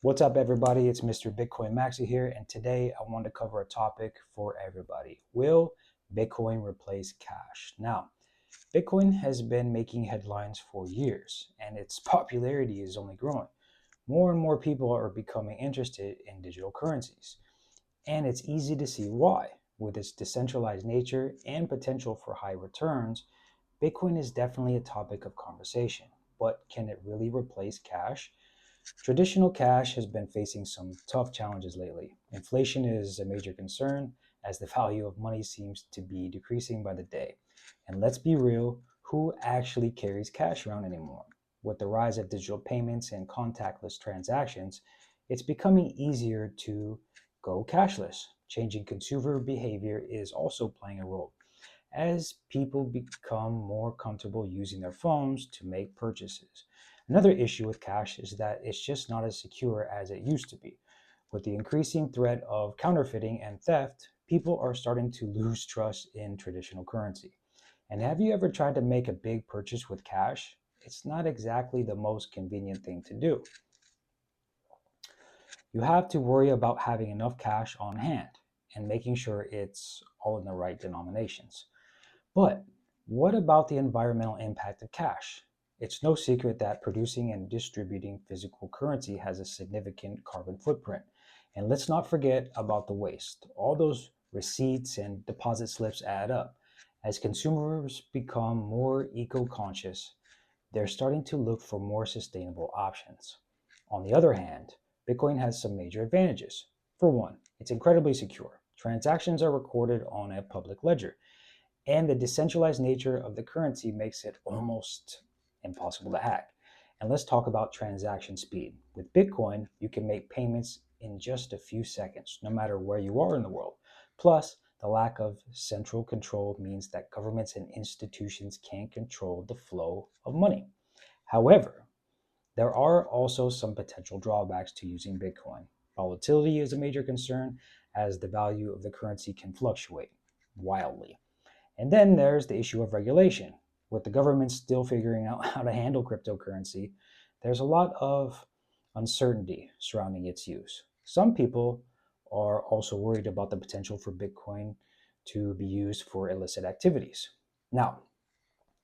What's up, everybody? It's Mr. Bitcoin Maxi here, and today I want to cover a topic for everybody. Will Bitcoin replace cash? Now, Bitcoin has been making headlines for years, and its popularity is only growing. More and more people are becoming interested in digital currencies, and it's easy to see why. With its decentralized nature and potential for high returns, Bitcoin is definitely a topic of conversation. But can it really replace cash? Traditional cash has been facing some tough challenges lately. Inflation is a major concern as the value of money seems to be decreasing by the day. And let's be real, who actually carries cash around anymore? With the rise of digital payments and contactless transactions, it's becoming easier to go cashless. Changing consumer behavior is also playing a role as people become more comfortable using their phones to make purchases. Another issue with cash is that it's just not as secure as it used to be. With the increasing threat of counterfeiting and theft, people are starting to lose trust in traditional currency. And have you ever tried to make a big purchase with cash? It's not exactly the most convenient thing to do. You have to worry about having enough cash on hand and making sure it's all in the right denominations. But what about the environmental impact of cash? It's no secret that producing and distributing physical currency has a significant carbon footprint. And let's not forget about the waste. All those receipts and deposit slips add up. As consumers become more eco conscious, they're starting to look for more sustainable options. On the other hand, Bitcoin has some major advantages. For one, it's incredibly secure. Transactions are recorded on a public ledger, and the decentralized nature of the currency makes it almost impossible to hack. And let's talk about transaction speed. With Bitcoin, you can make payments in just a few seconds, no matter where you are in the world. Plus, the lack of central control means that governments and institutions can't control the flow of money. However, there are also some potential drawbacks to using Bitcoin. Volatility is a major concern, as the value of the currency can fluctuate wildly. And then there's the issue of regulation. With the government still figuring out how to handle cryptocurrency, there's a lot of uncertainty surrounding its use. Some people are also worried about the potential for Bitcoin to be used for illicit activities. Now,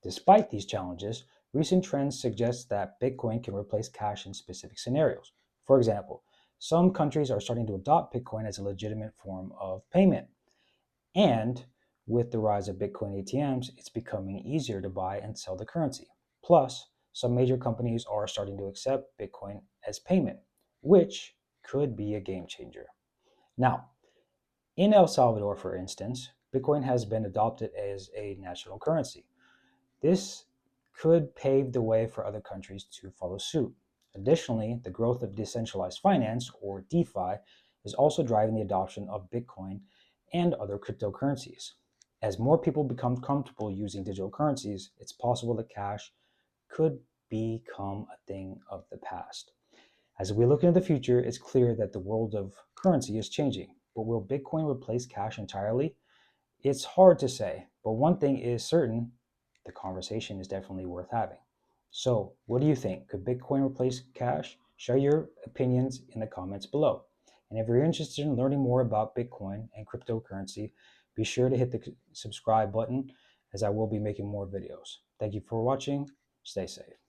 despite these challenges, recent trends suggest that Bitcoin can replace cash in specific scenarios. For example, some countries are starting to adopt Bitcoin as a legitimate form of payment. And with the rise of Bitcoin ATMs, it's becoming easier to buy and sell the currency. Plus, some major companies are starting to accept Bitcoin as payment, which could be a game changer. Now, in El Salvador, for instance, Bitcoin has been adopted as a national currency. This could pave the way for other countries to follow suit. Additionally, the growth of decentralized finance, or DeFi, is also driving the adoption of Bitcoin and other cryptocurrencies. As more people become comfortable using digital currencies, it's possible that cash could become a thing of the past. As we look into the future, it's clear that the world of currency is changing. But will Bitcoin replace cash entirely? It's hard to say, but one thing is certain, the conversation is definitely worth having. So, what do you think? Could Bitcoin replace cash? Share your opinions in the comments below. And if you're interested in learning more about Bitcoin and cryptocurrency, be sure to hit the subscribe button as I will be making more videos. Thank you for watching. Stay safe.